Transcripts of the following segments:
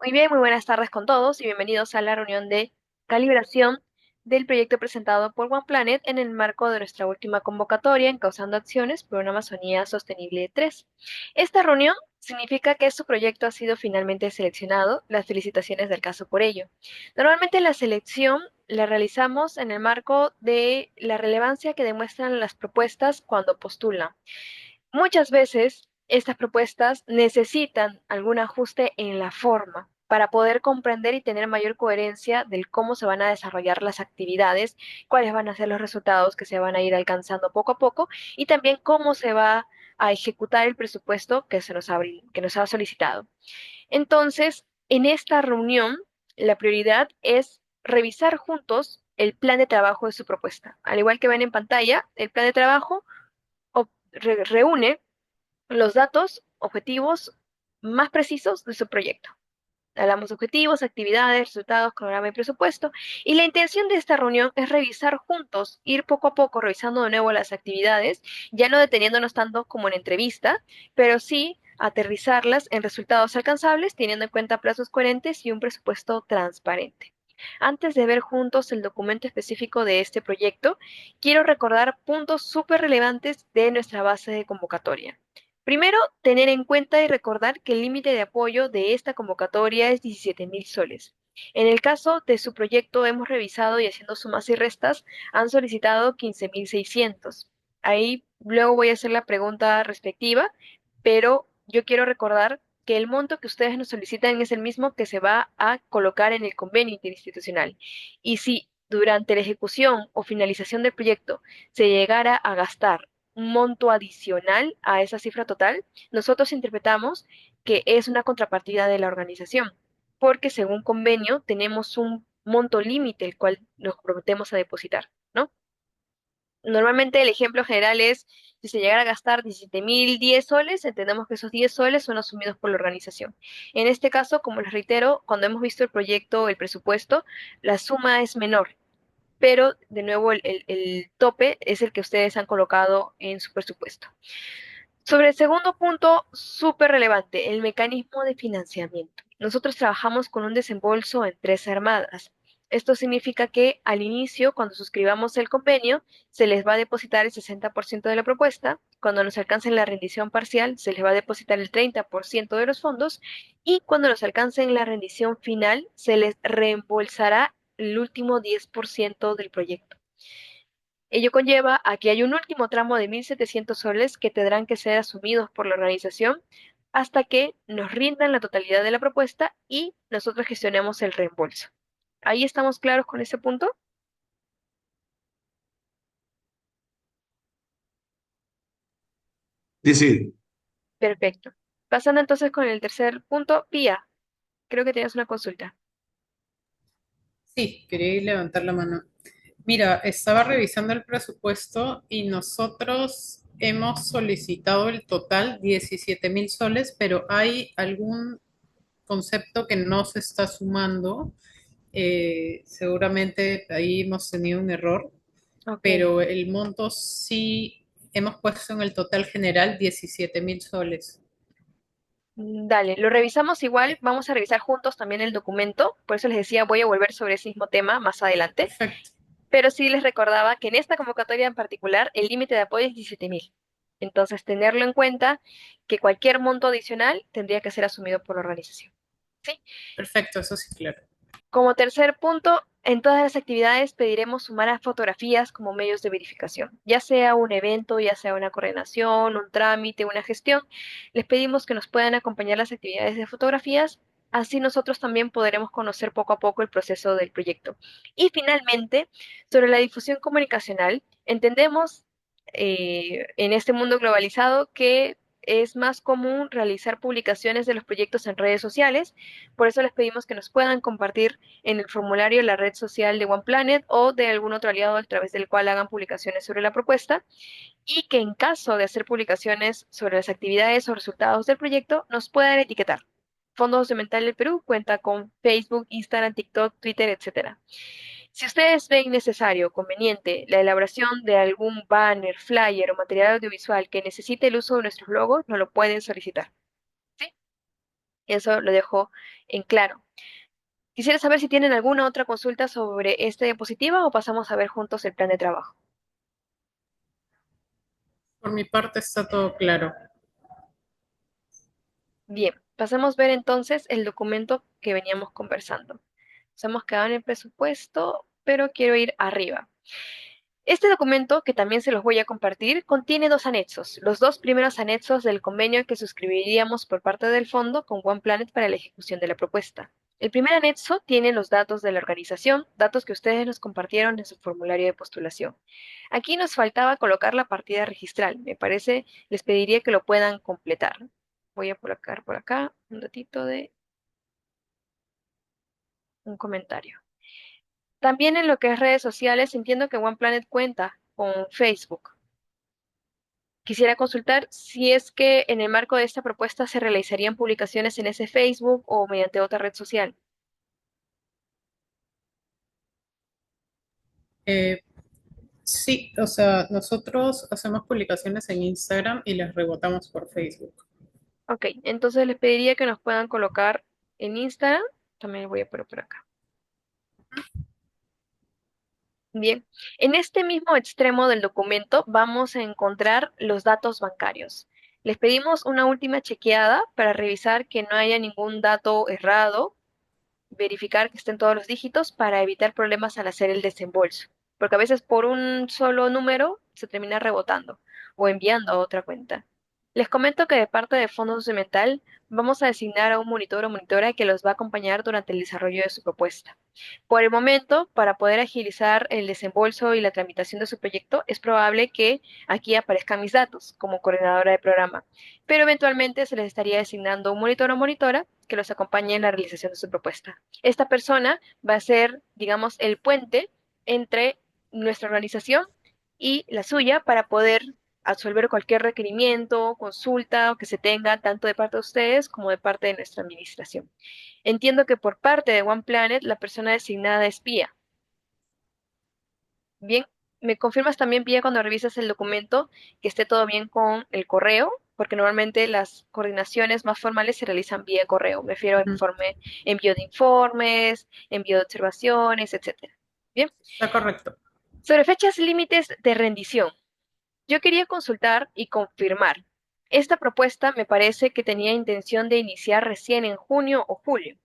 Muy bien, muy buenas tardes con todos y bienvenidos a la reunión de calibración del proyecto presentado por One Planet en el marco de nuestra última convocatoria en Causando Acciones por una Amazonía Sostenible 3. Esta reunión significa que su proyecto ha sido finalmente seleccionado. Las felicitaciones del caso por ello. Normalmente la selección la realizamos en el marco de la relevancia que demuestran las propuestas cuando postulan. Muchas veces estas propuestas necesitan algún ajuste en la forma para poder comprender y tener mayor coherencia del cómo se van a desarrollar las actividades, cuáles van a ser los resultados que se van a ir alcanzando poco a poco y también cómo se va a ejecutar el presupuesto que nos ha solicitado. Entonces, en esta reunión, la prioridad es revisar juntos el plan de trabajo de su propuesta. Al igual que ven en pantalla, el plan de trabajo reúne los datos objetivos más precisos de su proyecto. Hablamos de objetivos, actividades, resultados, cronograma y presupuesto. Y la intención de esta reunión es revisar juntos, ir poco a poco revisando de nuevo las actividades, ya no deteniéndonos tanto como en entrevista, pero sí aterrizarlas en resultados alcanzables, teniendo en cuenta plazos coherentes y un presupuesto transparente. Antes de ver juntos el documento específico de este proyecto, quiero recordar puntos súper relevantes de nuestra base de convocatoria. Primero, tener en cuenta y recordar que el límite de apoyo de esta convocatoria es 17.000 soles. En el caso de su proyecto, hemos revisado y haciendo sumas y restas, han solicitado 15.600. Ahí luego voy a hacer la pregunta respectiva, pero yo quiero recordar que el monto que ustedes nos solicitan es el mismo que se va a colocar en el convenio interinstitucional. Y si durante la ejecución o finalización del proyecto se llegara a gastar un monto adicional a esa cifra total, nosotros interpretamos que es una contrapartida de la organización, porque según convenio tenemos un monto límite el cual nos comprometemos a depositar, ¿no? Normalmente el ejemplo general es, si se llegara a gastar 17.010 soles, entendemos que esos 10 soles son asumidos por la organización. En este caso, como les reitero, cuando hemos visto el proyecto, el presupuesto, la suma es menor, pero de nuevo el tope es el que ustedes han colocado en su presupuesto. Sobre el segundo punto, súper relevante, el mecanismo de financiamiento. Nosotros trabajamos con un desembolso en tres armadas. Esto significa que al inicio, cuando suscribamos el convenio, se les va a depositar el 60% de la propuesta. Cuando nos alcancen la rendición parcial, se les va a depositar el 30% de los fondos. Y cuando nos alcancen la rendición final, se les reembolsará el último 10% del proyecto. Ello conlleva a que hay un último tramo de 1.700 soles que tendrán que ser asumidos por la organización hasta que nos rindan la totalidad de la propuesta y nosotros gestionemos el reembolso. ¿Ahí estamos claros con ese punto? Sí, sí. Perfecto. Pasando entonces con el tercer punto, Pía, creo que tienes una consulta. Sí, quería levantar la mano. Mira, estaba revisando el presupuesto y nosotros hemos solicitado el total 17.000 soles, pero hay algún concepto que no se está sumando. Seguramente ahí hemos tenido un error, Ok. pero el monto sí hemos puesto en el total general 17.000 soles. Dale, lo revisamos igual, vamos a revisar juntos también el documento, por eso les decía, voy a volver sobre ese mismo tema más adelante, Perfecto. pero sí les recordaba que en esta convocatoria en particular el límite de apoyo es 17.000. Entonces, tenerlo en cuenta que cualquier monto adicional tendría que ser asumido por la organización. ¿Sí? Perfecto, eso sí, claro. Como tercer punto, en todas las actividades pediremos sumar a fotografías como medios de verificación, ya sea un evento, ya sea una coordinación, un trámite, una gestión. Les pedimos que nos puedan acompañar las actividades de fotografías, así nosotros también podremos conocer poco a poco el proceso del proyecto. Y finalmente, sobre la difusión comunicacional, entendemos en este mundo globalizado que es más común realizar publicaciones de los proyectos en redes sociales, por eso les pedimos que nos puedan compartir en el formulario de la red social de OnePlanet o de algún otro aliado a través del cual hagan publicaciones sobre la propuesta y que en caso de hacer publicaciones sobre las actividades o resultados del proyecto nos puedan etiquetar. Fondos de Mental del Perú cuenta con Facebook, Instagram, TikTok, Twitter, etcétera. Si ustedes ven necesario o conveniente la elaboración de algún banner, flyer o material audiovisual que necesite el uso de nuestros logos, nos lo pueden solicitar. ¿Sí? Eso lo dejo en claro. Quisiera saber si tienen alguna otra consulta sobre esta diapositiva o pasamos a ver juntos el plan de trabajo. Por mi parte está todo claro. Bien, pasemos a ver entonces el documento que veníamos conversando. Nos hemos quedado en el presupuesto, pero quiero ir arriba. Este documento, que también se los voy a compartir, contiene dos anexos, los dos primeros anexos del convenio que suscribiríamos por parte del fondo con One Planet para la ejecución de la propuesta. El primer anexo tiene los datos de la organización, datos que ustedes nos compartieron en su formulario de postulación. Aquí nos faltaba colocar la partida registral. Me parece, les pediría que lo puedan completar. Voy a colocar por acá un datito de un comentario. También en lo que es redes sociales, entiendo que One Planet cuenta con Facebook. Quisiera consultar si es que en el marco de esta propuesta se realizarían publicaciones en ese Facebook o mediante otra red social. Eh, sí, o sea, nosotros hacemos publicaciones en Instagram y las rebotamos por Facebook. Ok, entonces les pediría que nos puedan colocar en Instagram. También lo voy a poner por acá. Bien, en este mismo extremo del documento vamos a encontrar los datos bancarios. Les pedimos una última chequeada para revisar que no haya ningún dato errado, verificar que estén todos los dígitos para evitar problemas al hacer el desembolso, porque a veces por un solo número se termina rebotando o enviando a otra cuenta. Les comento que de parte de Fondos de Mental vamos a designar a un monitor o monitora que los va a acompañar durante el desarrollo de su propuesta. Por el momento, para poder agilizar el desembolso y la tramitación de su proyecto, es probable que aquí aparezcan mis datos como coordinadora de programa, pero eventualmente se les estaría designando un monitor o monitora que los acompañe en la realización de su propuesta. Esta persona va a ser, digamos, el puente entre nuestra organización y la suya para poder absolver cualquier requerimiento, consulta o que se tenga tanto de parte de ustedes como de parte de nuestra administración. Entiendo que por parte de One Planet la persona designada es Pía. Bien, me confirmas también, Pía, cuando revisas el documento que esté todo bien con el correo, porque normalmente las coordinaciones más formales se realizan vía correo. Me refiero a Ujú. envío de informes, envío de observaciones, etcétera. Bien, Está correcto. sobre fechas límites de rendición. Yo quería consultar y confirmar. Esta propuesta me parece que tenía intención de iniciar recién en junio o julio.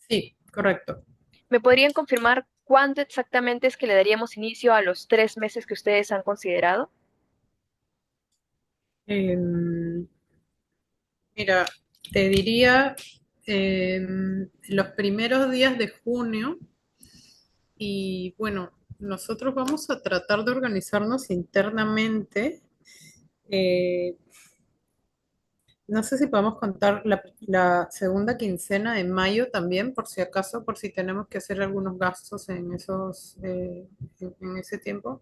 Sí, correcto. ¿Me podrían confirmar cuándo exactamente es que le daríamos inicio a los 3 meses que ustedes han considerado? Em, Mira, te diría los primeros días de junio y bueno, nosotros vamos a tratar de organizarnos internamente. Eh, no sé si podemos contar la segunda quincena de mayo también, por si acaso, por si tenemos que hacer algunos gastos en en ese tiempo.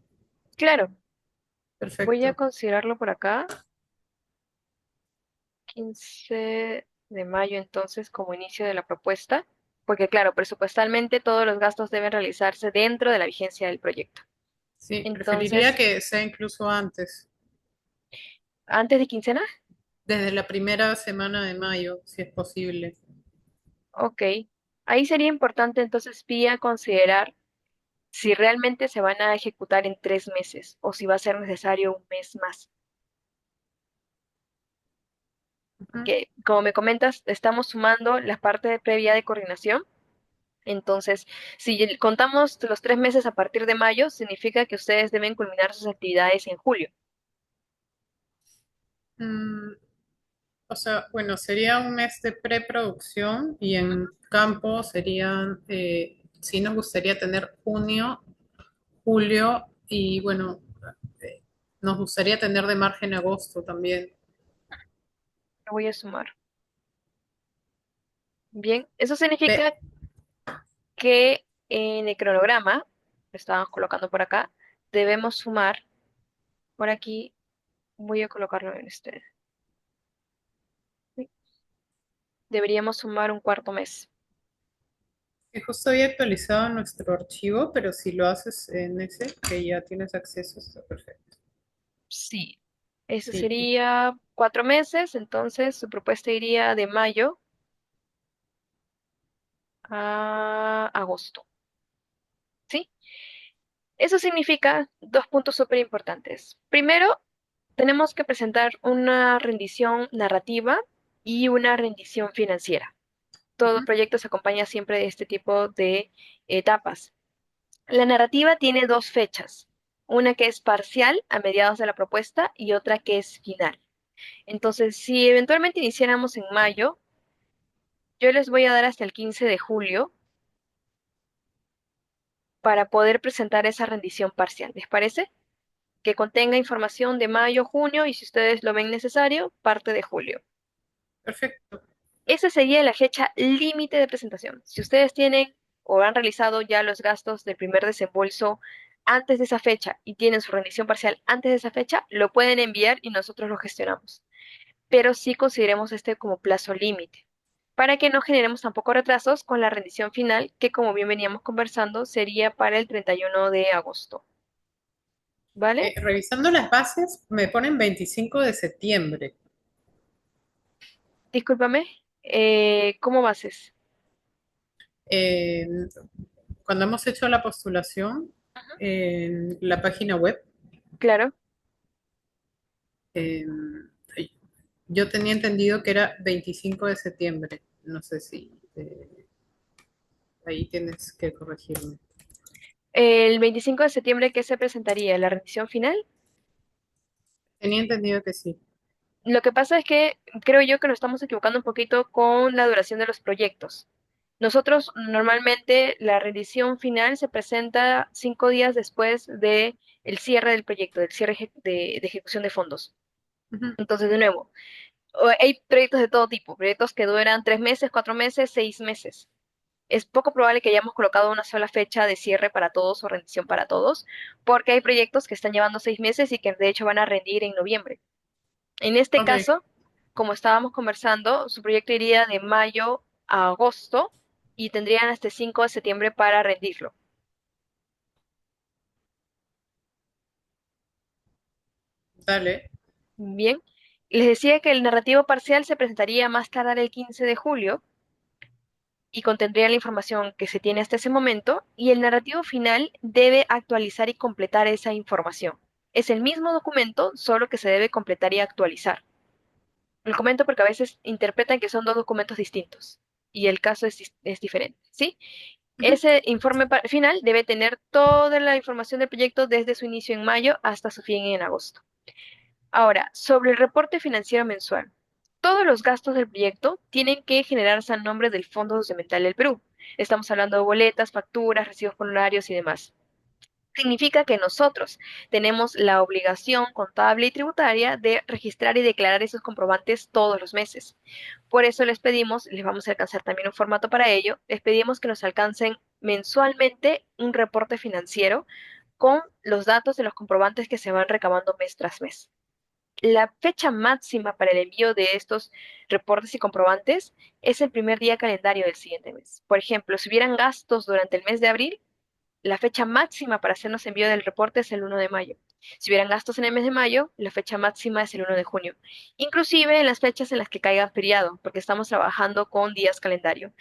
Claro, voy a Perfecto. considerarlo por acá. 15 de mayo entonces como inicio de la propuesta, porque claro, presupuestalmente todos los gastos deben realizarse dentro de la vigencia del proyecto. Sí, preferiría Entonces, que sea incluso antes, antes de quincena, desde la primera semana de mayo, si es posible. ok. Ahí sería importante entonces, Pía, considerar si realmente se van a ejecutar en 3 meses o si va a ser necesario un mes más. Ujú. Que, como me comentas, estamos sumando la parte previa de coordinación. Entonces, si contamos los 3 meses a partir de mayo, significa que ustedes deben culminar sus actividades en julio. Mm, o sea, bueno, sería un mes de preproducción y en campo serían, sí nos gustaría tener junio, julio y bueno, eh, nos gustaría tener de margen agosto también. Lo voy a sumar. Bien, eso Ve, significa que en el cronograma, lo estábamos colocando por acá, debemos sumar, por aquí, voy a colocarlo en este. Sí, deberíamos sumar un cuarto mes. que justo había actualizado nuestro archivo, pero si lo haces en ese, que ya tienes acceso, está perfecto. Sí. Eso Sí, sería 4 meses, entonces su propuesta iría de mayo a agosto, ¿sí? Eso significa dos puntos súper importantes. Primero, tenemos que presentar una rendición narrativa y una rendición financiera. Todo ujú, proyecto se acompaña siempre de este tipo de etapas. La narrativa tiene dos fechas, una que es parcial a mediados de la propuesta y otra que es final. Entonces, si eventualmente iniciáramos en mayo, yo les voy a dar hasta el 15 de julio para poder presentar esa rendición parcial. ¿Les parece? Que contenga información de mayo, junio y si ustedes lo ven necesario, parte de julio. perfecto. Esa sería la fecha límite de presentación. Si ustedes tienen o han realizado ya los gastos del primer desembolso antes de esa fecha y tienen su rendición parcial antes de esa fecha, lo pueden enviar y nosotros lo gestionamos. Pero sí consideremos este como plazo límite, para que no generemos tampoco retrasos con la rendición final, que como bien veníamos conversando, sería para el 31 de agosto. ¿Vale? Revisando las bases, me ponen 25 de septiembre. Discúlpame, ¿cómo bases? Eh, Cuando hemos hecho la postulación en la página web, Claro. eh, yo tenía entendido que era 25 de septiembre. No sé si ahí tienes que corregirme. El 25 de septiembre, ¿qué se presentaría? ¿La rendición final? Tenía entendido que sí. Lo que pasa es que creo yo que nos estamos equivocando un poquito con la duración de los proyectos. Nosotros normalmente la rendición final se presenta 5 días después de el cierre del proyecto, del cierre de ejecución de fondos. Ujú, Entonces, de nuevo, hay proyectos de todo tipo, proyectos que duran 3 meses, 4 meses, 6 meses. Es poco probable que hayamos colocado una sola fecha de cierre para todos o rendición para todos, porque hay proyectos que están llevando 6 meses y que de hecho van a rendir en noviembre. En este ok, caso, como estábamos conversando, su proyecto iría de mayo a agosto y tendrían hasta el 5 de septiembre para rendirlo. dale. Bien, les decía que el narrativo parcial se presentaría más tardar el 15 de julio y contendría la información que se tiene hasta ese momento y el narrativo final debe actualizar y completar esa información. Es el mismo documento, solo que se debe completar y actualizar. Lo comento porque a veces interpretan que son dos documentos distintos y el caso es diferente, ¿sí? Ujú, Ese informe final debe tener toda la información del proyecto desde su inicio en mayo hasta su fin en agosto. Ahora, sobre el reporte financiero mensual. Todos los gastos del proyecto tienen que generarse a nombre del Fondo Social del Perú. Estamos hablando de boletas, facturas, recibos honorarios y demás. Significa que nosotros tenemos la obligación contable y tributaria de registrar y declarar esos comprobantes todos los meses. Por eso les pedimos, les vamos a alcanzar también un formato para ello, les pedimos que nos alcancen mensualmente un reporte financiero con los datos de los comprobantes que se van recabando mes tras mes. La fecha máxima para el envío de estos reportes y comprobantes es el primer día calendario del siguiente mes. Por ejemplo, si hubieran gastos durante el mes de abril, la fecha máxima para hacernos envío del reporte es el 1 de mayo. Si hubieran gastos en el mes de mayo, la fecha máxima es el 1 de junio. Inclusive en las fechas en las que caiga feriado, porque estamos trabajando con días calendario.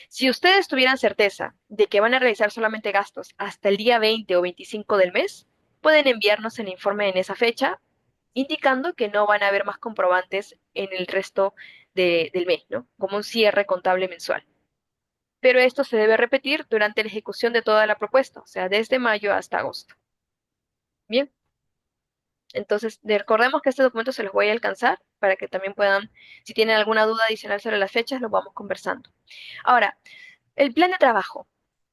Si ustedes tuvieran certeza de que van a realizar solamente gastos hasta el día 20 o 25 del mes, pueden enviarnos el informe en esa fecha, indicando que no van a haber más comprobantes en el resto del mes, ¿no? Como un cierre contable mensual. Pero esto se debe repetir durante la ejecución de toda la propuesta, o sea, desde mayo hasta agosto. Bien, entonces recordemos que este documento se los voy a alcanzar para que también puedan, si tienen alguna duda adicional sobre las fechas, lo vamos conversando. Ahora, el plan de trabajo.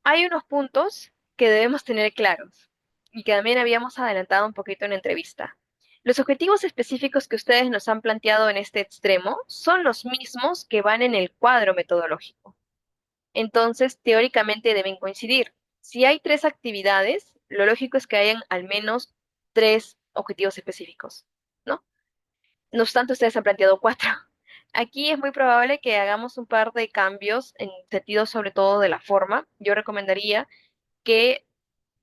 Hay unos puntos que debemos tener claros y que también habíamos adelantado un poquito en la entrevista. Los objetivos específicos que ustedes nos han planteado en este extremo son los mismos que van en el cuadro metodológico. Entonces, teóricamente deben coincidir. Si hay 3 actividades, lo lógico es que hayan al menos 3 objetivos específicos, ¿no? No obstante, ustedes han planteado 4. Aquí es muy probable que hagamos un par de cambios en sentido sobre todo de la forma. Yo recomendaría que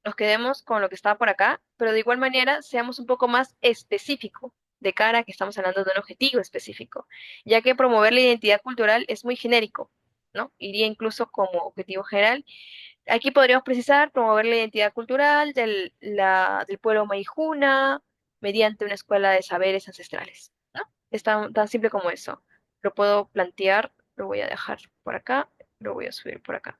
nos quedemos con lo que está por acá, pero de igual manera seamos un poco más específicos de cara a que estamos hablando de un objetivo específico, ya que promover la identidad cultural es muy genérico, ¿no? Iría incluso como objetivo general. Aquí podríamos precisar promover la identidad cultural del pueblo maijuna mediante una escuela de saberes ancestrales, ¿no? Es tan simple como eso. Lo puedo plantear, lo voy a dejar por acá, lo voy a subir por acá.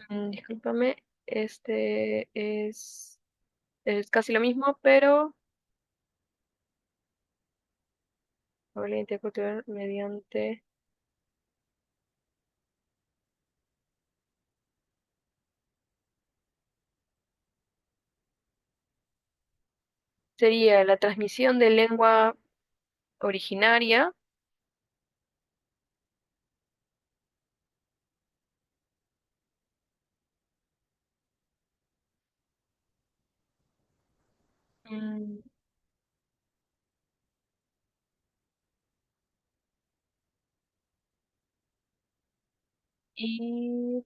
Discúlpame, este es casi lo mismo, pero promover la identidad cultural mediante sería la transmisión de lengua originaria. mm, y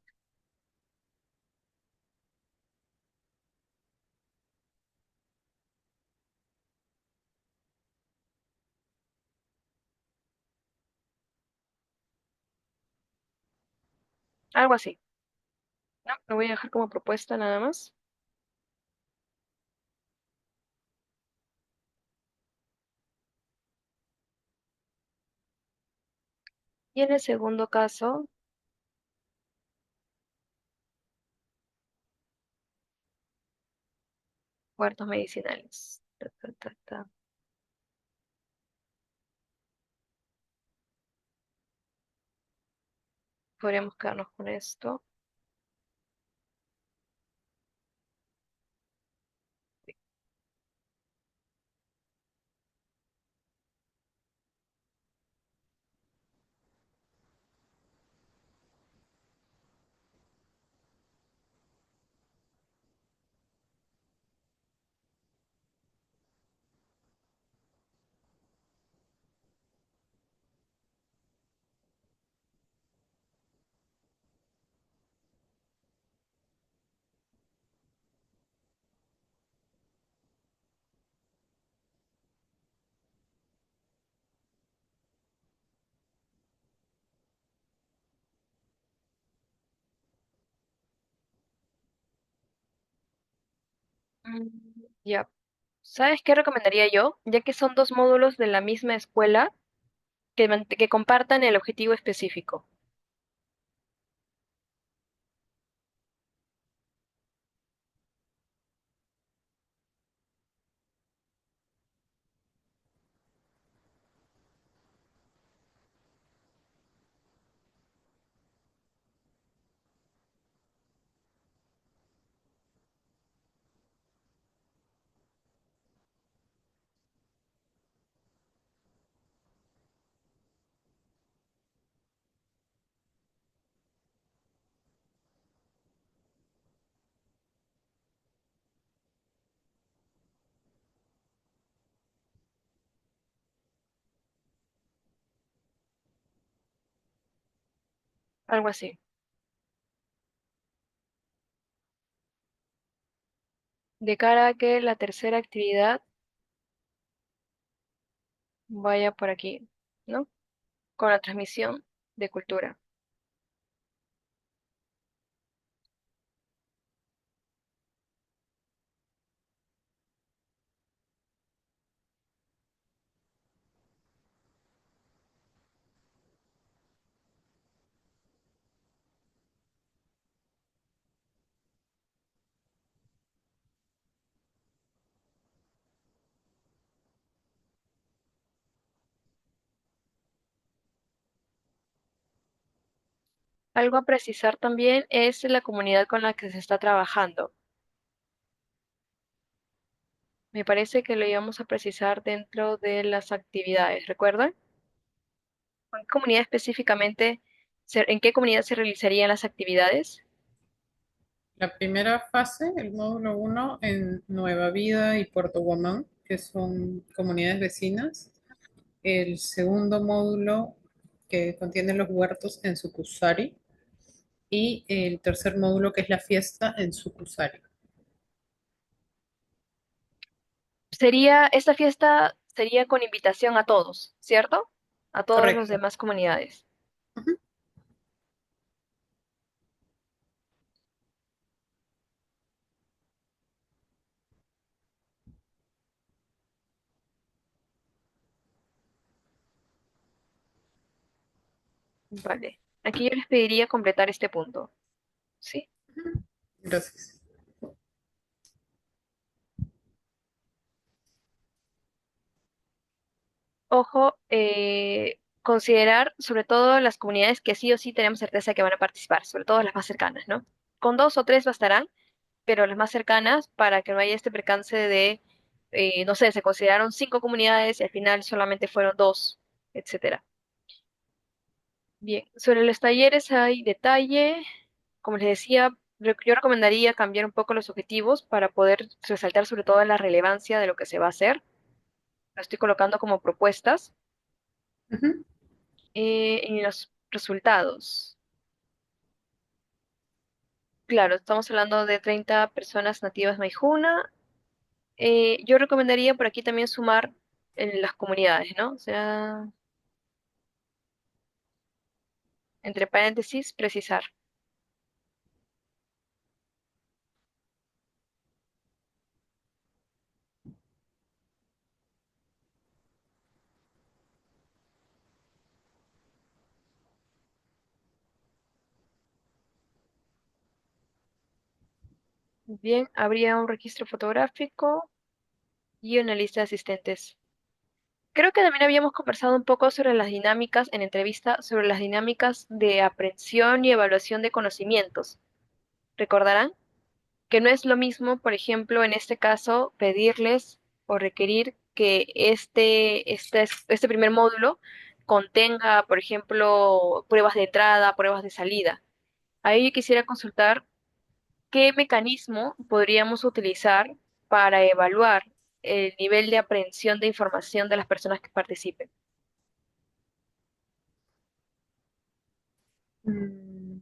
algo así. No, lo voy a dejar como propuesta nada más. Y en el segundo caso, huertos medicinales. Ta, ta, ta, ta. Podríamos quedarnos con esto. Mm, Ya. ¿Sabes qué recomendaría yo? Ya que son dos módulos de la misma escuela que compartan el objetivo específico. Algo así. De cara a que la tercera actividad vaya por aquí, ¿no? Con la transmisión de cultura. Algo a precisar también es la comunidad con la que se está trabajando. Me parece que lo íbamos a precisar dentro de las actividades, ¿recuerdan? ¿En qué comunidad específicamente, en qué comunidad se realizarían las actividades? La primera fase, el módulo uno en Nueva Vida y Puerto Guamán, que son comunidades vecinas. El segundo módulo que contiene los huertos en Sucusari, y el tercer módulo que es la fiesta en Sucusari. Esta fiesta sería con invitación a todos, ¿cierto? A todas las Correcto. demás comunidades. Ujú. Vale. Aquí yo les pediría completar este punto, ¿sí? Gracias. Ojo, considerar sobre todo las comunidades que sí o sí tenemos certeza que van a participar, sobre todo las más cercanas, ¿no? Con dos o tres bastarán, pero las más cercanas para que no haya este percance de, no sé, se consideraron cinco comunidades y al final solamente fueron dos, etcétera. Bien, sobre los talleres hay detalle. Como les decía, yo recomendaría cambiar un poco los objetivos para poder resaltar sobre todo la relevancia de lo que se va a hacer. Lo estoy colocando como propuestas. Ujú. En los resultados. Claro, estamos hablando de 30 personas nativas maijuna. Yo recomendaría por aquí también sumar en las comunidades, ¿no? O sea, entre paréntesis, precisar. Bien, habría un registro fotográfico y una lista de asistentes. Creo que también habíamos conversado un poco sobre las dinámicas en entrevista, sobre las dinámicas de aprehensión y evaluación de conocimientos. ¿Recordarán? Que no es lo mismo, por ejemplo, en este caso, pedirles o requerir que este primer módulo contenga, por ejemplo, pruebas de entrada, pruebas de salida. Ahí yo quisiera consultar qué mecanismo podríamos utilizar para evaluar el nivel de aprehensión de información de las personas que participen. Mm,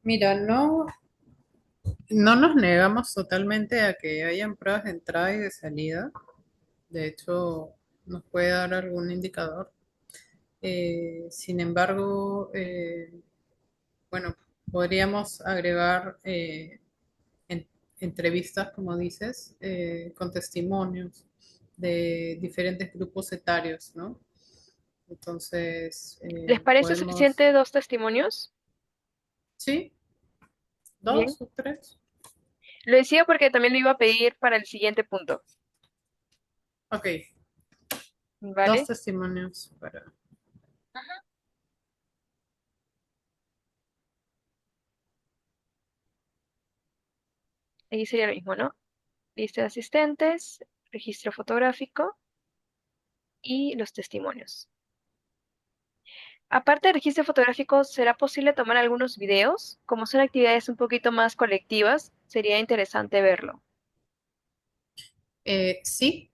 Mira, no nos negamos totalmente a que hayan pruebas de entrada y de salida. De hecho, nos puede dar algún indicador. Sin embargo, bueno, podríamos agregar en- entrevistas, como dices, con testimonios de diferentes grupos etarios, ¿no? Entonces, ¿Les parece podemos, suficiente dos testimonios? sí, Bien. dos o tres. Lo decía porque también lo iba a pedir para el siguiente punto. Ok, dos ¿Vale? testimonios para... Ahí sería lo mismo, ¿no? Lista de asistentes, registro fotográfico y los testimonios. Aparte del registro fotográfico, ¿será posible tomar algunos videos? Como son actividades un poquito más colectivas, sería interesante verlo. Sí,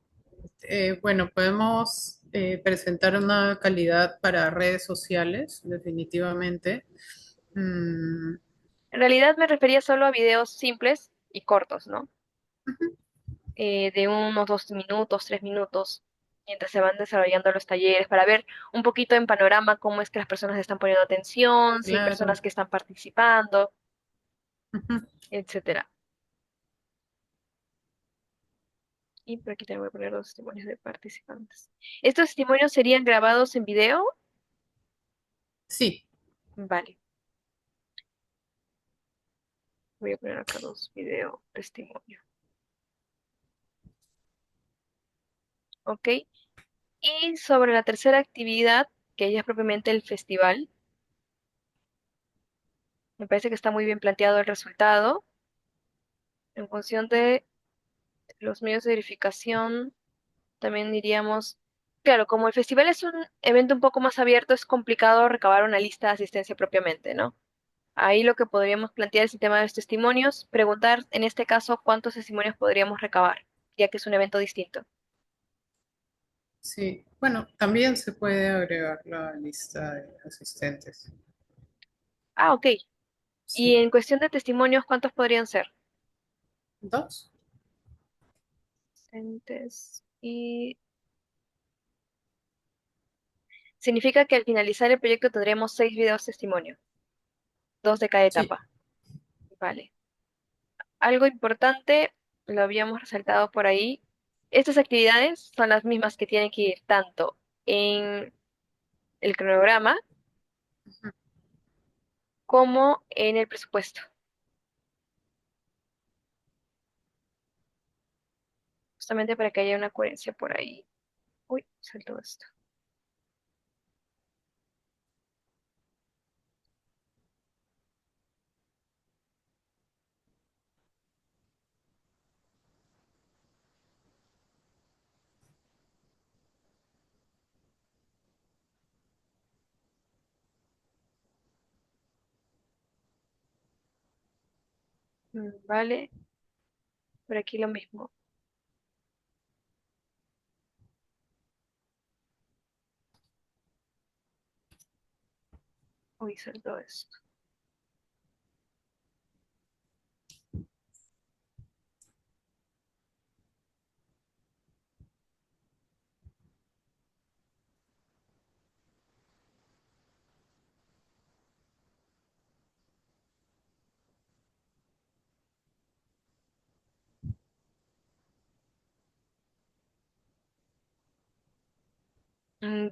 bueno, podemos presentar una calidad para redes sociales, definitivamente. Mm, En realidad me refería solo a videos simples y cortos, ¿no? De unos 2 minutos, 3 minutos, mientras se van desarrollando los talleres, para ver un poquito en panorama cómo es que las personas están poniendo atención, si hay claro. personas que están participando, Ujú. etcétera. Y por aquí te voy a poner los testimonios de participantes. ¿Estos testimonios serían grabados en video? Sí. Vale, voy a poner acá dos video testimonio. ¿Ok? Y sobre la tercera actividad, que ya es propiamente el festival, me parece que está muy bien planteado el resultado. En función de los medios de verificación, también diríamos, claro, como el festival es un evento un poco más abierto, es complicado recabar una lista de asistencia propiamente, ¿no? Ahí lo que podríamos plantear es el tema de los testimonios, preguntar en este caso cuántos testimonios podríamos recabar, ya que es un evento distinto. Sí, bueno, también se puede agregar la lista de asistentes. Ah, ok. Y Sí, en cuestión de testimonios, ¿cuántos podrían ser? dos. Asistentes. Y significa que al finalizar el proyecto tendremos 6 videos testimonio, 2 de cada Sí. etapa. Vale. Algo importante, lo habíamos resaltado por ahí. Estas actividades son las mismas que tienen que ir tanto en el cronograma como en el presupuesto, justamente para que haya una coherencia por ahí. Uy, saltó esto. Vale, por aquí lo mismo. Uy, saltó esto.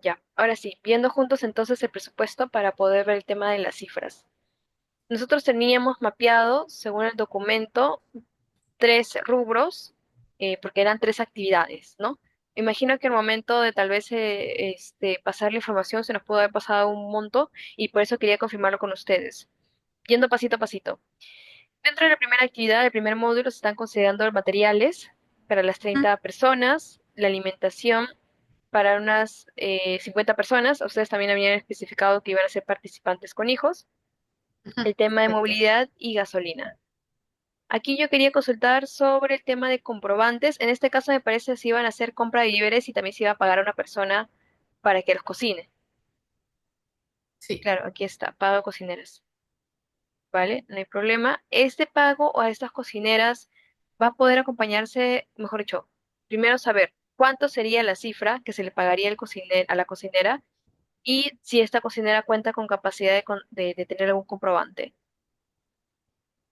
Ya, ahora sí, viendo juntos entonces el presupuesto para poder ver el tema de las cifras. Nosotros teníamos mapeado, según el documento, 3 rubros, porque eran 3 actividades, ¿no? Imagino que al momento de tal vez pasar la información se nos pudo haber pasado un monto y por eso quería confirmarlo con ustedes. Yendo pasito a pasito. Dentro de la primera actividad, el primer módulo, se están considerando los materiales para las Ujú, 30 personas, la alimentación para unas 50 personas. Ustedes también habían especificado que iban a ser participantes con hijos. ujú, El tema de correcto. movilidad y gasolina. Aquí yo quería consultar sobre el tema de comprobantes. En este caso me parece si iban a hacer compra de víveres y también se iba a pagar a una persona para que los cocine. Sí, Claro, aquí está, pago de cocineras. ¿Vale? No hay problema. Este pago a estas cocineras va a poder acompañarse, mejor dicho, primero saber cuánto sería la cifra que se le pagaría a la cocinera y si esta cocinera cuenta con capacidad de tener algún comprobante.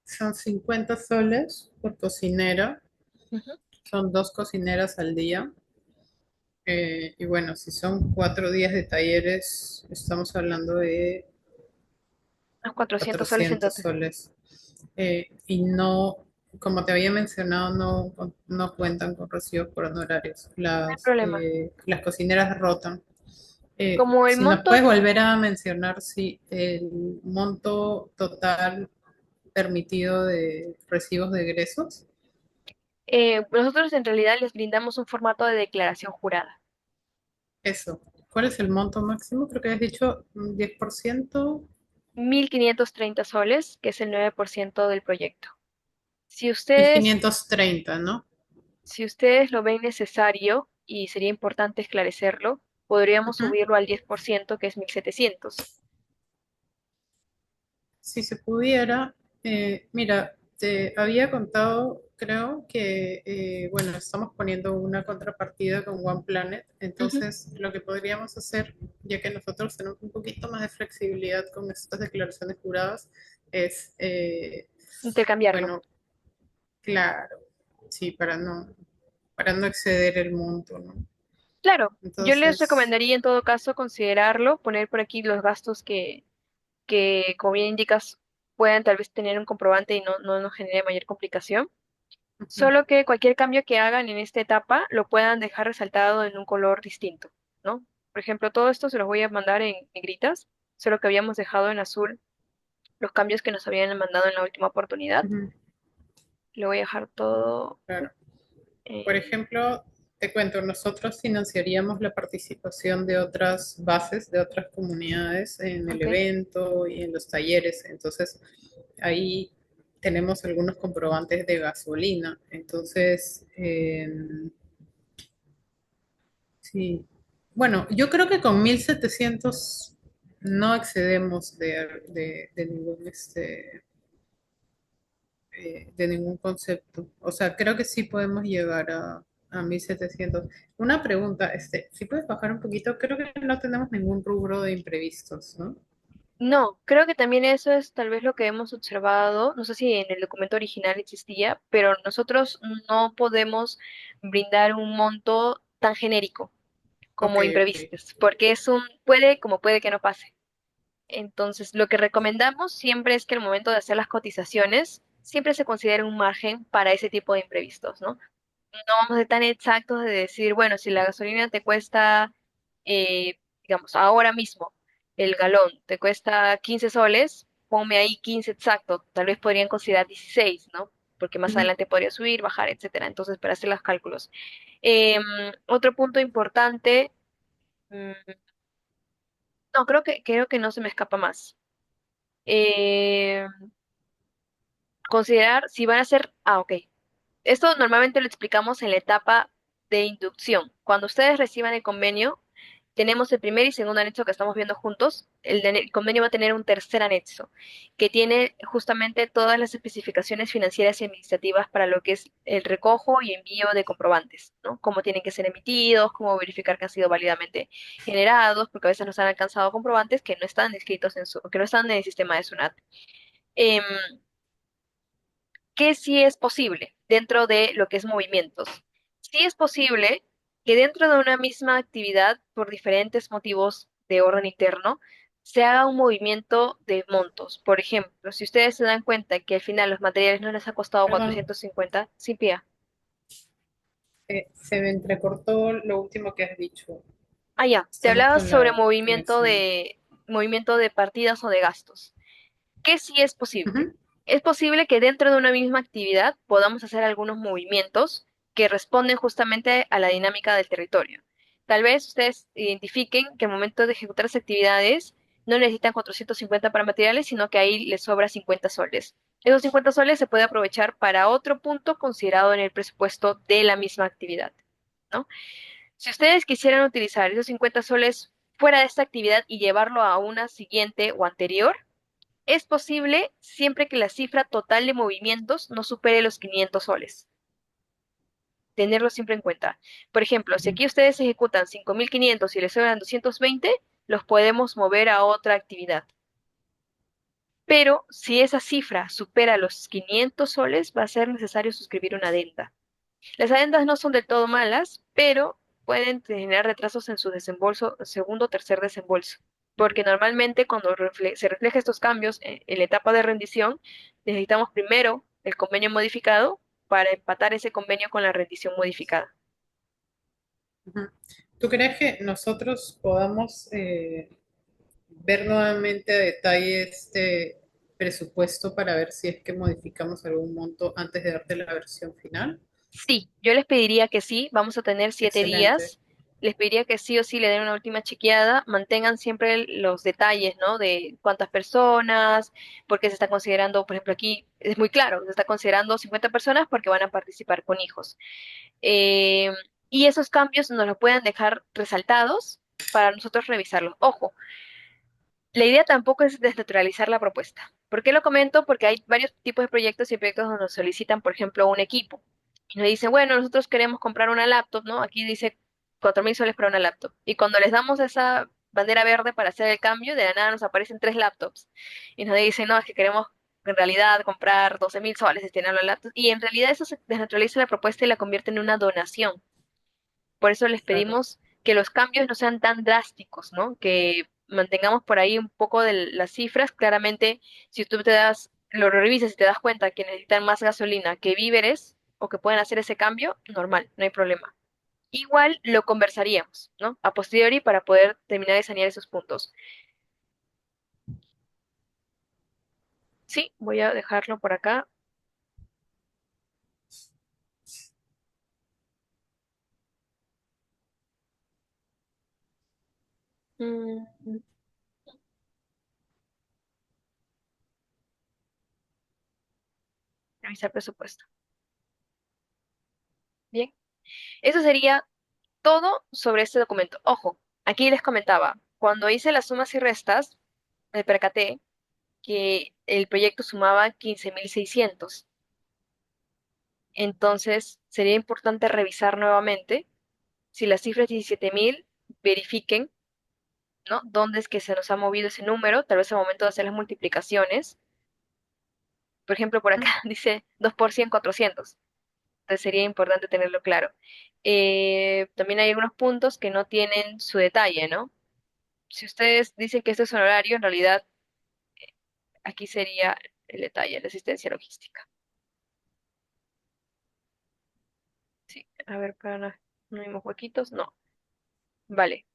son 50 soles por cocinera, Ujú. son dos cocineras al día. Y bueno, si son 4 días de talleres, estamos hablando de Unos 400 soles en 400 total. soles. Y no, como te había mencionado, no cuentan con recibos por honorarios. No hay problema. Las cocineras rotan. Como el Si nos monto, puedes volver a mencionar si el monto total permitido de recibos de egresos, nosotros en realidad les brindamos un formato de declaración jurada. eso. ¿Cuál es el monto máximo? Creo que has dicho un 10%. 1.530 soles, que es el 9% del proyecto. Si mil ustedes quinientos treinta, ¿no? Si ustedes lo ven necesario, y sería importante esclarecerlo, podríamos Ujú. subirlo al 10%, que es 1.700. Si se pudiera, mira, te había contado, creo que, bueno, estamos poniendo una contrapartida con One Planet, Ujú. entonces lo que podríamos hacer, ya que nosotros tenemos un poquito más de flexibilidad con estas declaraciones juradas, es, Intercambiarlo. bueno, claro, sí, para no exceder el monto, ¿no? Claro, yo les Entonces, recomendaría en todo caso considerarlo, poner por aquí los gastos que como bien indicas, puedan tal vez tener un comprobante y no nos genere mayor complicación. ujú, Solo que cualquier cambio que hagan en esta etapa lo puedan dejar resaltado en un color distinto, ¿no? Por ejemplo, todo esto se los voy a mandar en negritas, solo que habíamos dejado en azul los cambios que nos habían mandado en la última oportunidad. ujú, Le voy a dejar todo claro. Por en... ejemplo, te cuento, nosotros financiaríamos la participación de otras bases, de otras comunidades en el Ok. evento y en los talleres. Entonces, ahí tenemos algunos comprobantes de gasolina. Entonces, sí. Bueno, yo creo que con 1700 no excedemos de ningún de ningún concepto. O sea, creo que sí podemos llegar a 1700. Una pregunta, si puedes bajar un poquito, creo que no tenemos ningún rubro de imprevistos, ¿no? No, creo que también eso es tal vez lo que hemos observado. No sé si en el documento original existía, pero nosotros no podemos brindar un monto tan genérico Ok, como ok. imprevistos, porque es un puede como puede que no pase. Entonces, lo que recomendamos siempre es que al momento de hacer las cotizaciones, siempre se considere un margen para ese tipo de imprevistos, ¿no? No vamos a ser tan exactos de decir, bueno, si la gasolina te cuesta, digamos, ahora mismo, el galón te cuesta 15 soles, ponme ahí 15 exacto, tal vez podrían considerar 16, ¿no? Porque más Ujú. adelante podría subir, bajar, etcétera. Entonces, para hacer los cálculos. Em, Otro punto importante, mm, no, creo que no se me escapa más. Eh, Considerar si van a ser, ok. Esto normalmente lo explicamos en la etapa de inducción. Cuando ustedes reciban el convenio, tenemos el primer y segundo anexo que estamos viendo juntos. El convenio va a tener un tercer anexo que tiene justamente todas las especificaciones financieras y administrativas para lo que es el recojo y envío de comprobantes, ¿no? Cómo tienen que ser emitidos, cómo verificar que han sido válidamente generados, porque a veces nos han alcanzado comprobantes que no están escritos que no están en el sistema de SUNAT. Em, que sí es posible dentro de lo que es movimientos. Sí es posible que dentro de una misma actividad, por diferentes motivos de orden interno, se haga un movimiento de montos. Por ejemplo, si ustedes se dan cuenta que al final los materiales no les ha costado Perdón, 450, sí, pía. se me entrecortó lo último que has dicho. Ah, ya, te Estamos hablaba con sobre la conexión. movimiento de partidas o de gastos. ¿Qué sí es posible? Ujú. Es posible que dentro de una misma actividad podamos hacer algunos movimientos que responden justamente a la dinámica del territorio. Tal vez ustedes identifiquen que al momento de ejecutar las actividades no necesitan 450 para materiales, sino que ahí les sobra 50 soles. Esos 50 soles se puede aprovechar para otro punto considerado en el presupuesto de la misma actividad, ¿no? Si ustedes quisieran utilizar esos 50 soles fuera de esta actividad y llevarlo a una siguiente o anterior, es posible siempre que la cifra total de movimientos no supere los 500 soles. Tenerlo siempre en cuenta. Por ejemplo, si Ujú. aquí ustedes ejecutan 5.500 y les sobran 220, los podemos mover a otra actividad. Pero si esa cifra supera los 500 soles, va a ser necesario suscribir una adenda. Las adendas no son del todo malas, pero pueden generar retrasos en su desembolso, segundo o tercer desembolso, porque normalmente cuando se refleja estos cambios en la etapa de rendición, necesitamos primero el convenio modificado para empatar ese convenio con la rendición modificada. Ujú. ¿Tú crees que nosotros podamos ver nuevamente a detalle este presupuesto para ver si es que modificamos algún monto antes de darte la versión final? Sí, yo les pediría que sí, vamos a tener 7 días. Excelente. Les pediría que sí o sí le den una última chequeada, mantengan siempre los detalles, ¿no? De cuántas personas, porque se está considerando, por ejemplo, aquí es muy claro, se está considerando 50 personas porque van a participar con hijos. Eh, y esos cambios nos los pueden dejar resaltados para nosotros revisarlos. Ojo, la idea tampoco es desnaturalizar la propuesta. ¿Por qué lo comento? Porque hay varios tipos de proyectos y proyectos donde nos solicitan, por ejemplo, un equipo. Y nos dicen, bueno, nosotros queremos comprar una laptop, ¿no? Aquí dice 4.000 soles para una laptop. Y cuando les damos esa bandera verde para hacer el cambio, de la nada nos aparecen 3 laptops. Y nos dicen, no, es que queremos en realidad comprar 12.000 soles destinar la laptop. Y en realidad eso se desnaturaliza la propuesta y la convierte en una donación. Por eso les Claro. pedimos que los cambios no sean tan drásticos, ¿no? Que mantengamos por ahí un poco de las cifras. Claramente, si tú lo revisas y te das cuenta que necesitan más gasolina que víveres o que pueden hacer ese cambio, normal, no hay problema. Igual lo conversaríamos, ¿no? A posteriori para poder terminar de sanear esos puntos. Sí, voy a dejarlo por acá. Mm, Revisar presupuesto. Bien, eso sería todo sobre este documento. Ojo, aquí les comentaba, cuando hice las sumas y restas, me percaté que el proyecto sumaba 15.600. Entonces, sería importante revisar nuevamente si la cifra es 17.000, verifiquen, ¿no? ¿Dónde es que se nos ha movido ese número? Tal vez al momento de hacer las multiplicaciones. Por ejemplo, por acá dice 2 por 100, 400. Entonces sería importante tenerlo claro. También hay algunos puntos que no tienen su detalle, ¿no? Si ustedes dicen que esto es honorario, en realidad aquí sería el detalle, la asistencia logística. Sí, a ver, para no mismos huequitos, no. Vale.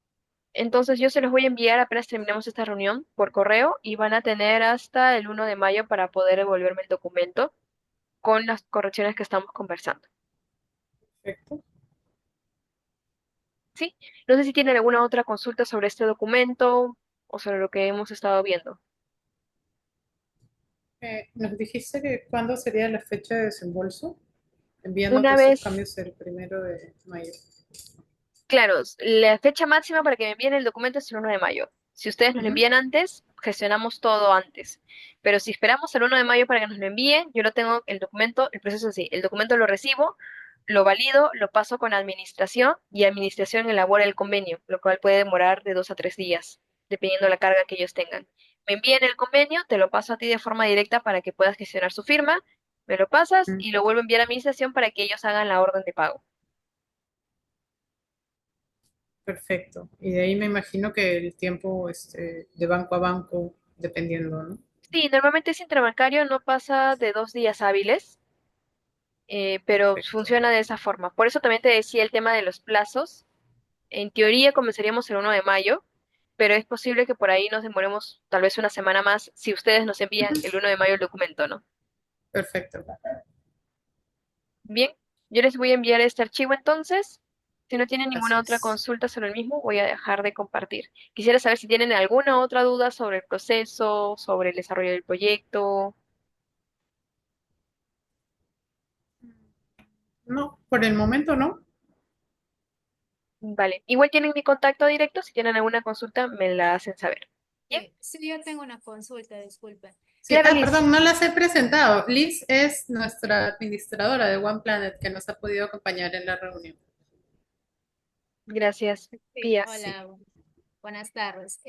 Entonces yo se los voy a enviar apenas terminemos esta reunión por correo y van a tener hasta el 1 de mayo para poder devolverme el documento con las correcciones que estamos conversando. Perfecto. ¿Sí? No sé si tienen alguna otra consulta sobre este documento o sobre lo que hemos estado viendo. Nos dijiste que cuándo sería la fecha de desembolso, enviándote Una esos vez, cambios el 1 de mayo. claro, la fecha máxima para que me envíen el documento es el 1 de mayo. Si ustedes nos lo Ujú. envían antes, gestionamos todo antes. Pero si esperamos el 1 de mayo para que nos lo envíen, yo lo tengo el documento, el proceso es así. El documento lo recibo, lo valido, lo paso con administración y administración elabora el convenio, lo cual puede demorar de 2 a 3 días, dependiendo de la carga que ellos tengan. Me envían el convenio, te lo paso a ti de forma directa para que puedas gestionar su firma, me lo pasas Mm, y lo vuelvo a enviar a administración para que ellos hagan la orden de pago. perfecto. Y de ahí me imagino que el tiempo de banco a banco, dependiendo, ¿no? Sí, normalmente es interbancario, no pasa de 2 días hábiles, pero Perfecto. funciona de esa forma. Por eso también te decía el tema de los plazos. En teoría comenzaríamos el 1 de mayo, pero es posible que por ahí nos demoremos tal vez una semana más si ustedes nos envían Ujú. el 1 de mayo el documento, ¿no? Perfecto. Bien, yo les voy a enviar este archivo entonces. Si no tienen ninguna otra Gracias. consulta sobre el mismo, voy a dejar de compartir. Quisiera saber si tienen alguna otra duda sobre el proceso, sobre el desarrollo del proyecto. No, por el momento no. Vale, igual tienen mi contacto directo, si tienen alguna consulta me la hacen saber. Bien, Sí, yo tengo una consulta, disculpe. Sí, claro, Liz, perdón, no las he presentado. Liz es nuestra administradora de One Planet que nos ha podido acompañar en la reunión. gracias, Sí, Pía. Sí, hola, buenas tardes.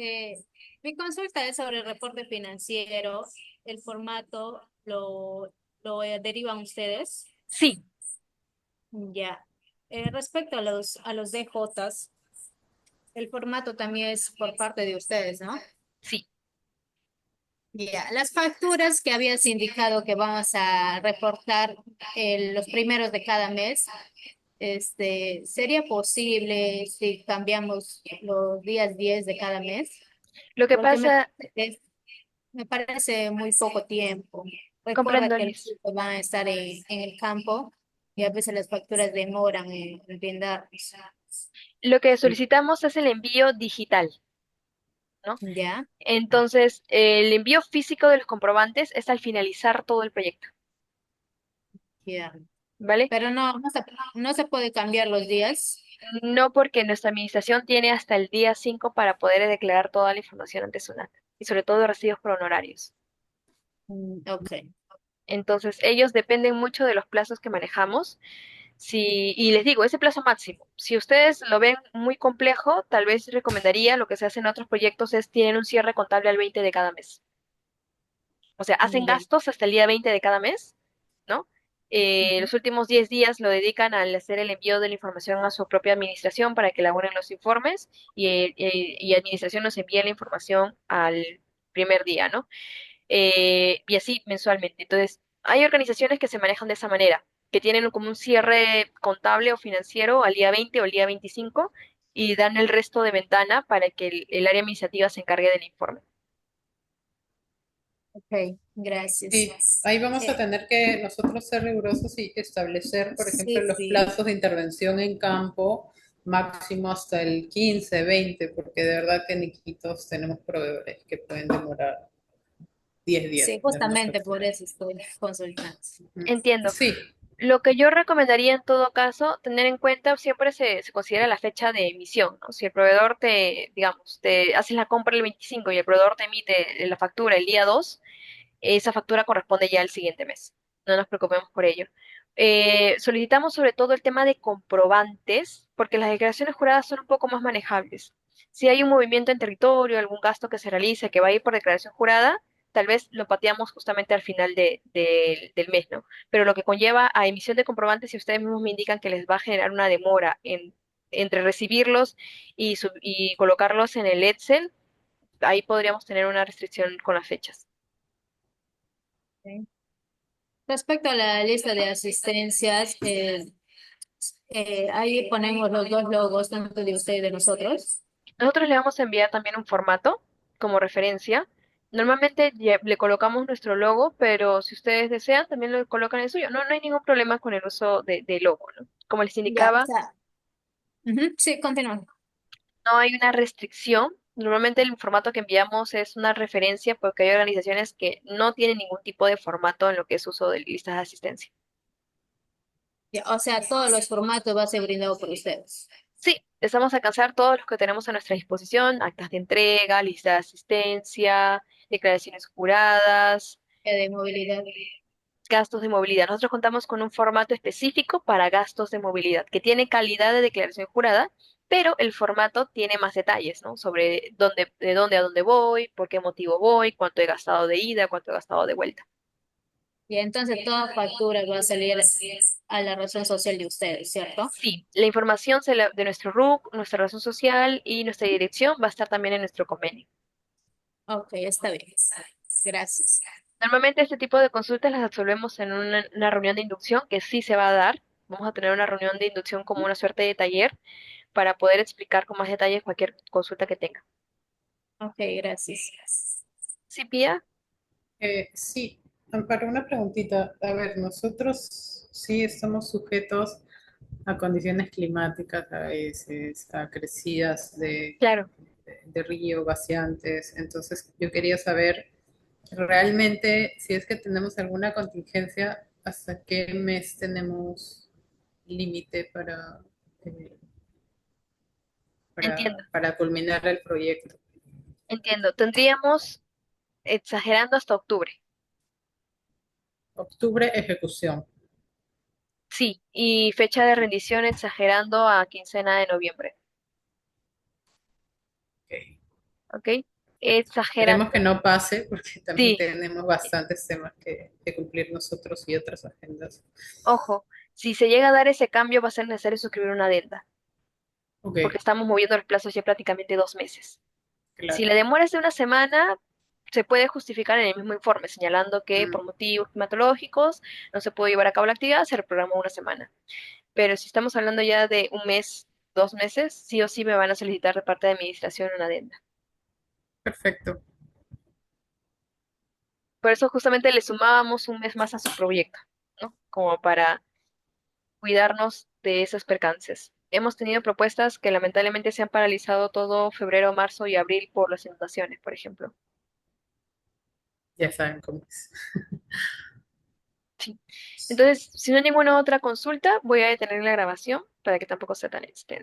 Mi consulta es sobre el reporte financiero. El formato lo derivan ustedes. Sí, Ya. Respecto a los DJs, el formato también es por parte de ustedes, ¿no? sí. Ya. Las facturas que habías indicado que vamos a reportar los primeros de cada mes. ¿Sería posible si cambiamos los días 10 de cada mes? Lo que Porque pasa, me parece muy poco tiempo. Recuerda comprendo, que los Liz. chicos van a estar en el campo y a veces las facturas demoran en brindarnos. Lo que solicitamos es el envío digital, ¿no? ¿Ya? Entonces, el envío físico de los comprobantes es al finalizar todo el proyecto, Ya. ¿vale? Pero no se puede cambiar los días. No porque nuestra administración tiene hasta el día 5 para poder declarar toda la información ante SUNAT y sobre todo recibos por honorarios. Ok. Entonces, ellos dependen mucho de los plazos que manejamos. Y les digo, ese plazo máximo. Si ustedes lo ven muy complejo, tal vez recomendaría lo que se hace en otros proyectos es tienen un cierre contable al 20 de cada mes. O sea, hacen Ya. gastos hasta el día 20 de cada mes, ¿no? Ujú. Los últimos 10 días lo dedican al hacer el envío de la información a su propia administración para que elaboren los informes y administración nos envía la información al primer día, ¿no? Y así mensualmente. Entonces, hay organizaciones que se manejan de esa manera, que tienen como un cierre contable o financiero al día 20 o al día 25 y dan el resto de ventana para que el área administrativa se encargue del informe. Ok, gracias. sí, ahí vamos a Eh, tener que nosotros ser rigurosos y establecer, por ejemplo, sí, los sí. plazos de intervención en campo máximo hasta el 15, 20, porque de verdad que en Iquitos tenemos proveedores que pueden demorar 10 días Sí, en darnos justamente por respuesta. eso estoy consultando. Ujú. Entiendo. Sí, Lo que yo recomendaría en todo caso, tener en cuenta, siempre se considera la fecha de emisión, ¿no? Si el proveedor te, digamos, te haces la compra el 25 y el proveedor te emite la factura el día 2, esa factura corresponde ya al siguiente mes. No nos preocupemos por ello. Solicitamos sobre todo el tema de comprobantes, porque las declaraciones juradas son un poco más manejables. Si hay un movimiento en territorio, algún gasto que se realice que va a ir por declaración jurada, tal vez lo pateamos justamente al final del mes, ¿no? Pero lo que conlleva a emisión de comprobantes, si ustedes mismos me indican que les va a generar una demora entre recibirlos y colocarlos en el Excel, ahí podríamos tener una restricción con las fechas. Ok. Respecto a la lista de asistencias, ahí ponemos los dos logos, tanto de usted y de nosotros. Nosotros le vamos a enviar también un formato como referencia. Normalmente le colocamos nuestro logo, pero si ustedes desean, también lo colocan el suyo. No, no hay ningún problema con el uso de logo, ¿no? Como les Ya, o indicaba, sea, ujú, sí, continúa. no hay una restricción. Normalmente el formato que enviamos es una referencia porque hay organizaciones que no tienen ningún tipo de formato en lo que es uso de listas de asistencia. Ya, o sea, todos los formatos va a ser brindado por ustedes. Sí, estamos a alcanzar todos los que tenemos a nuestra disposición, actas de entrega, lista de asistencia, declaraciones juradas, Ya de movilidad. gastos de movilidad. Nosotros contamos con un formato específico para gastos de movilidad, que tiene calidad de declaración jurada, pero el formato tiene más detalles, ¿no? Sobre dónde, de dónde a dónde voy, por qué motivo voy, cuánto he gastado de ida, cuánto he gastado de vuelta. Y entonces toda factura va a salir a la razón social de ustedes, ¿cierto? Sí, la información de nuestro RUC, nuestra razón social y nuestra dirección va a estar también en nuestro convenio. Ok, está bien. Gracias. Normalmente este tipo de consultas las absolvemos en una reunión de inducción que sí se va a dar. Vamos a tener una reunión de inducción como una suerte de taller para poder explicar con más detalle cualquier consulta que tenga. Ok, gracias. Sí, Pía, Sí, Amparo, una preguntita. A ver, nosotros sí estamos sujetos a condiciones climáticas a veces, a crecidas claro, de río, vaciantes. Entonces, yo quería saber realmente si es que tenemos alguna contingencia, hasta qué mes tenemos límite eh, entiendo, para culminar el proyecto. entiendo. Tendríamos, exagerando, hasta octubre. Octubre, ejecución. Sí, y fecha de rendición exagerando a quincena de noviembre. Ok. ¿Ok? Esperemos que Exagerando. no pase, porque también Sí, tenemos bastantes temas que cumplir nosotros y otras agendas. ojo, si se llega a dar ese cambio va a ser necesario suscribir una adenda, Ok, porque estamos moviendo los plazos ya prácticamente 2 meses. Si claro. la demora es de una semana, se puede justificar en el mismo informe, señalando que Mm, por motivos climatológicos no se pudo llevar a cabo la actividad, se reprogramó una semana. Pero si estamos hablando ya de un mes, 2 meses, sí o sí me van a solicitar de parte de administración una adenda. perfecto. Por eso justamente le sumábamos un mes más a su proyecto, ¿no? Como para cuidarnos de esos percances. Hemos tenido propuestas que lamentablemente se han paralizado todo febrero, marzo y abril por las inundaciones, por ejemplo. Ya saben cómo es. Sí. Entonces, si no hay ninguna otra consulta, voy a detener la grabación para que tampoco sea tan extensa.